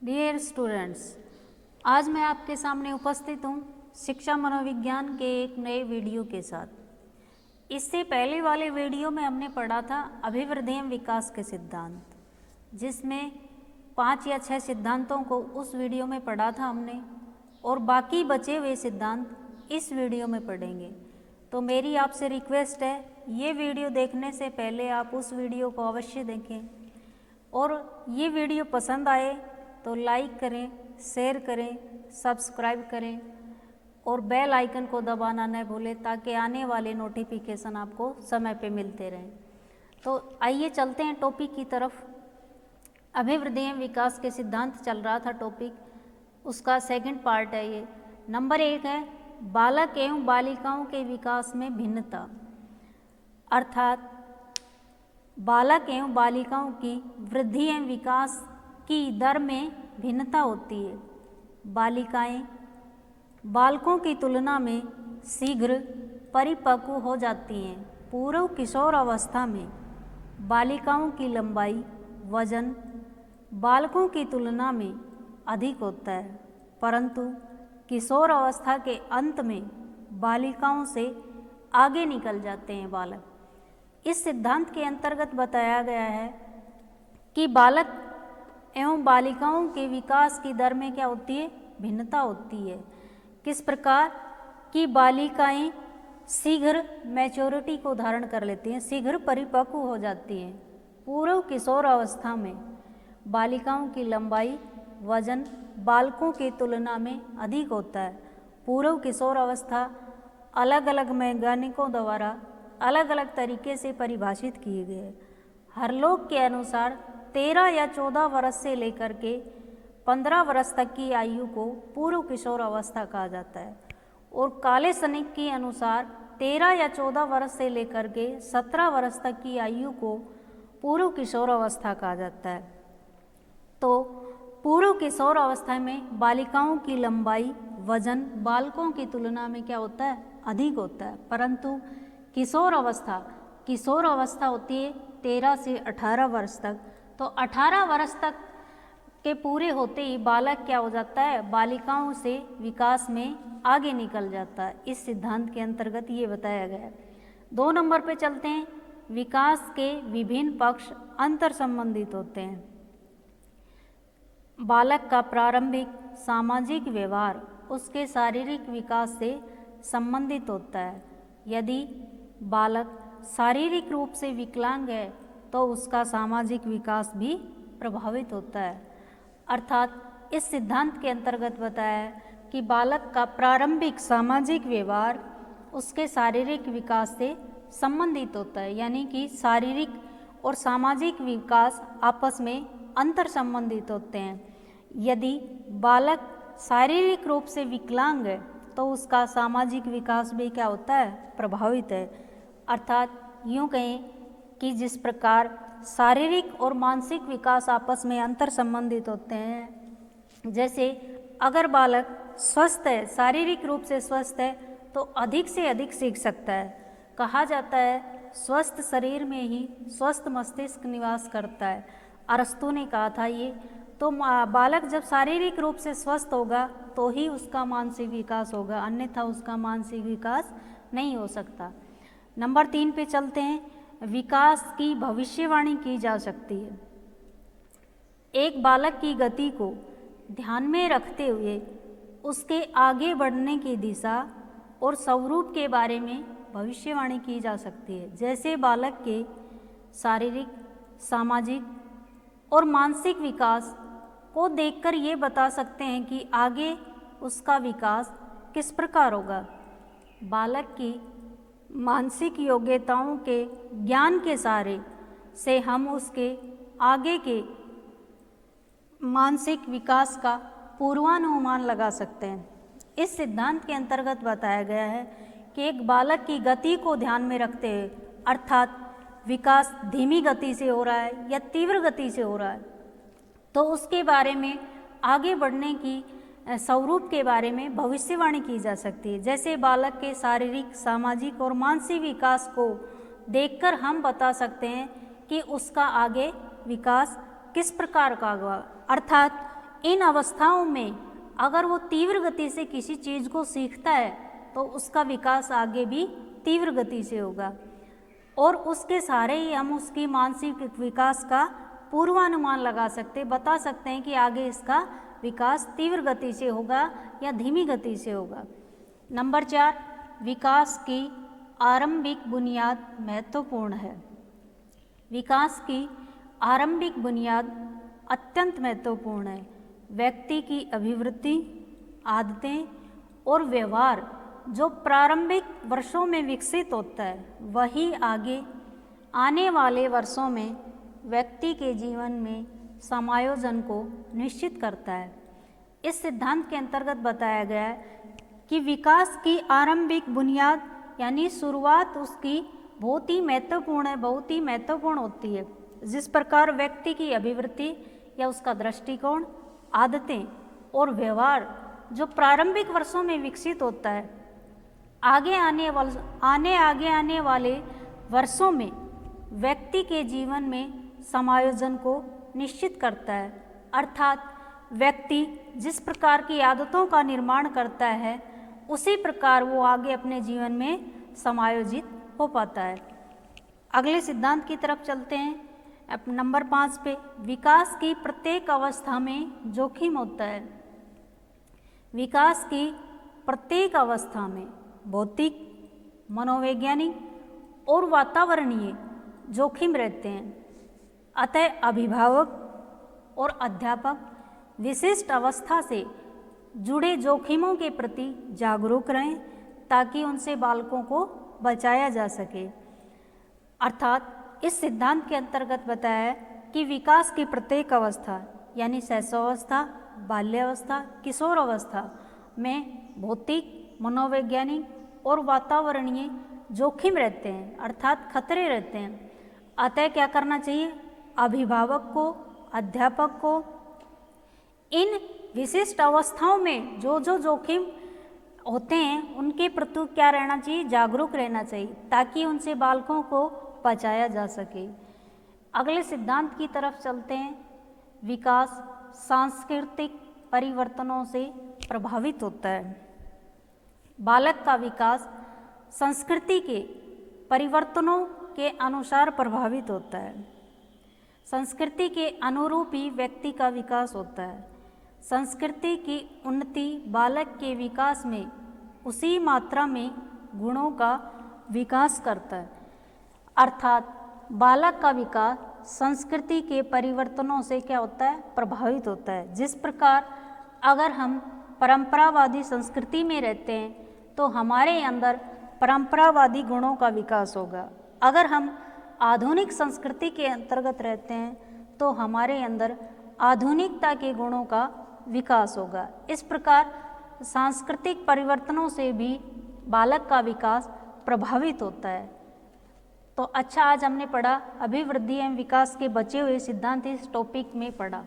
Dear students, आज मैं आपके सामने उपस्थित हूँ शिक्षा मनोविज्ञान के एक नए वीडियो के साथ। इससे पहले वाले वीडियो में हमने पढ़ा था अभिवृद्धिम विकास के सिद्धांत, जिसमें 5 या 6 सिद्धांतों को उस वीडियो में पढ़ा था हमने, और बाकी बचे हुए सिद्धांत इस वीडियो में पढ़ेंगे। तो मेरी आपसे रिक्वेस्ट है, ये वीडियो देखने से पहले आप उस वीडियो को अवश्य देखें, और ये वीडियो पसंद आए तो लाइक करें, शेयर करें, सब्सक्राइब करें और बेल आइकन को दबाना न भूलें, ताकि आने वाले नोटिफिकेशन आपको समय पे मिलते रहें। तो आइए चलते हैं टॉपिक की तरफ। अभिवृद्धिम विकास के सिद्धांत चल रहा था टॉपिक, उसका सेकंड पार्ट है ये। नंबर 1 है बालक एवं बालिकाओं के विकास में भिन्नता, अर्थात बालक एवं बालिकाओं की वृद्धि एवं विकास की दर में भिन्नता होती है। बालिकाएं बालकों की तुलना में शीघ्र परिपक्व हो जाती हैं। पूर्व किशोर अवस्था में बालिकाओं की लंबाई, वजन बालकों की तुलना में अधिक होता है, परंतु किशोर अवस्था के अंत में बालिकाओं से आगे निकल जाते हैं बालक। इस सिद्धांत के अंतर्गत बताया गया है कि बालक एवं बालिकाओं के विकास की दर में क्या होती है? भिन्नता होती है। किस प्रकार कि बालिकाएं शीघ्र मैच्योरिटी को धारण कर लेती हैं, शीघ्र परिपक्व हो जाती हैं। पूर्व किशोर अवस्था में बालिकाओं की लंबाई, वजन बालकों की तुलना में अधिक होता है। पूर्व किशोर अवस्था अलग अलग वैज्ञानिकों द्वारा अलग अलग तरीके से परिभाषित किए गए। हरलोग के अनुसार 13 या 14 वर्ष से लेकर के 15 वर्ष तक की आयु को पूर्व किशोर अवस्था कहा जाता है, और काले सनिक के अनुसार 13 या 14 वर्ष से लेकर के 17 वर्ष तक की आयु को पूर्व किशोर अवस्था कहा जाता है। तो पूर्व किशोर अवस्था में बालिकाओं की लंबाई, वजन बालकों की तुलना में क्या होता है? अधिक होता है। परंतु किशोर अवस्था होती है 13 से 18 वर्ष तक। तो 18 वर्ष तक के पूरे होते ही बालक क्या हो जाता है? बालिकाओं से विकास में आगे निकल जाता है। इस सिद्धांत के अंतर्गत ये बताया गया है। 2 नंबर पे चलते हैं। विकास के विभिन्न पक्ष अंतर संबंधित होते हैं। बालक का प्रारंभिक सामाजिक व्यवहार उसके शारीरिक विकास से संबंधित होता है। यदि बालक शारीरिक रूप से विकलांग है तो उसका सामाजिक विकास भी प्रभावित होता है। अर्थात इस सिद्धांत के अंतर्गत बताया है कि बालक का प्रारंभिक सामाजिक व्यवहार उसके शारीरिक विकास से संबंधित होता है, यानी कि शारीरिक और सामाजिक विकास आपस में अंतर संबंधित होते हैं। यदि बालक शारीरिक रूप से विकलांग है तो उसका सामाजिक विकास भी क्या होता है? प्रभावित है। अर्थात यूँ कहें कि जिस प्रकार शारीरिक और मानसिक विकास आपस में अंतर संबंधित होते हैं, जैसे अगर बालक स्वस्थ है, शारीरिक रूप से स्वस्थ है, तो अधिक से अधिक सीख सकता है। कहा जाता है स्वस्थ शरीर में ही स्वस्थ मस्तिष्क निवास करता है, अरस्तु ने कहा था ये। तो बालक जब शारीरिक रूप से स्वस्थ होगा तो ही उसका मानसिक विकास होगा, अन्यथा उसका मानसिक विकास नहीं हो सकता। नंबर 3 पे चलते हैं। विकास की भविष्यवाणी की जा सकती है। एक बालक की गति को ध्यान में रखते हुए उसके आगे बढ़ने की दिशा और स्वरूप के बारे में भविष्यवाणी की जा सकती है। जैसे बालक के शारीरिक, सामाजिक और मानसिक विकास को देखकर ये बता सकते हैं कि आगे उसका विकास किस प्रकार होगा। बालक की मानसिक योग्यताओं के ज्ञान के सहारे से हम उसके आगे के मानसिक विकास का पूर्वानुमान लगा सकते हैं। इस सिद्धांत के अंतर्गत बताया गया है कि एक बालक की गति को ध्यान में रखते हुए, अर्थात विकास धीमी गति से हो रहा है या तीव्र गति से हो रहा है, तो उसके बारे में आगे बढ़ने की स्वरूप के बारे में भविष्यवाणी की जा सकती है। जैसे बालक के शारीरिक, सामाजिक और मानसिक विकास को देखकर हम बता सकते हैं कि उसका आगे विकास किस प्रकार का होगा। अर्थात इन अवस्थाओं में अगर वो तीव्र गति से किसी चीज़ को सीखता है तो उसका विकास आगे भी तीव्र गति से होगा और उसके सहारे ही हम उसकी मानसिक विकास का पूर्वानुमान लगा सकते, बता सकते हैं कि आगे इसका विकास तीव्र गति से होगा या धीमी गति से होगा। नंबर 4, विकास की आरंभिक बुनियाद महत्वपूर्ण है। विकास की आरंभिक बुनियाद अत्यंत महत्वपूर्ण है। व्यक्ति की अभिवृत्ति, आदतें और व्यवहार जो प्रारंभिक वर्षों में विकसित होता है वही आगे आने वाले वर्षों में व्यक्ति के जीवन में समायोजन को निश्चित करता है। इस सिद्धांत के अंतर्गत बताया गया है कि विकास की आरंभिक बुनियाद यानी शुरुआत उसकी बहुत ही महत्वपूर्ण है, बहुत ही महत्वपूर्ण होती है। जिस प्रकार व्यक्ति की अभिवृत्ति या उसका दृष्टिकोण, आदतें और व्यवहार जो प्रारंभिक वर्षों में विकसित होता है आगे आने वाले वर्षों में व्यक्ति के जीवन में समायोजन को निश्चित करता है। अर्थात व्यक्ति जिस प्रकार की आदतों का निर्माण करता है उसी प्रकार वो आगे अपने जीवन में समायोजित हो पाता है। अगले सिद्धांत की तरफ चलते हैं। नंबर 5 पे, विकास की प्रत्येक अवस्था में जोखिम होता है। विकास की प्रत्येक अवस्था में भौतिक, मनोवैज्ञानिक और वातावरणीय जोखिम रहते हैं। अतः अभिभावक और अध्यापक विशिष्ट अवस्था से जुड़े जोखिमों के प्रति जागरूक रहें ताकि उनसे बालकों को बचाया जा सके। अर्थात इस सिद्धांत के अंतर्गत बताया है कि विकास की प्रत्येक अवस्था यानी शैशवावस्था, बाल्यावस्था, किशोर अवस्था में भौतिक, मनोवैज्ञानिक और वातावरणीय जोखिम रहते हैं, अर्थात खतरे रहते हैं। अतः क्या करना चाहिए? अभिभावक को, अध्यापक को इन विशिष्ट अवस्थाओं में जो जो जोखिम होते हैं उनके प्रति क्या रहना चाहिए? जागरूक रहना चाहिए ताकि उनसे बालकों को बचाया जा सके। अगले सिद्धांत की तरफ चलते हैं। विकास सांस्कृतिक परिवर्तनों से प्रभावित होता है। बालक का विकास संस्कृति के परिवर्तनों के अनुसार प्रभावित होता है। संस्कृति के अनुरूप ही व्यक्ति का विकास होता है। संस्कृति की उन्नति बालक के विकास में उसी मात्रा में गुणों का विकास करता है। अर्थात बालक का विकास संस्कृति के परिवर्तनों से क्या होता है? प्रभावित होता है। जिस प्रकार अगर हम परंपरावादी संस्कृति में रहते हैं तो हमारे अंदर परंपरावादी गुणों का विकास होगा। अगर हम आधुनिक संस्कृति के अंतर्गत रहते हैं तो हमारे अंदर आधुनिकता के गुणों का विकास होगा। इस प्रकार सांस्कृतिक परिवर्तनों से भी बालक का विकास प्रभावित होता है। तो अच्छा, आज हमने पढ़ा अभिवृद्धि एवं विकास के बचे हुए सिद्धांत इस टॉपिक में पढ़ा।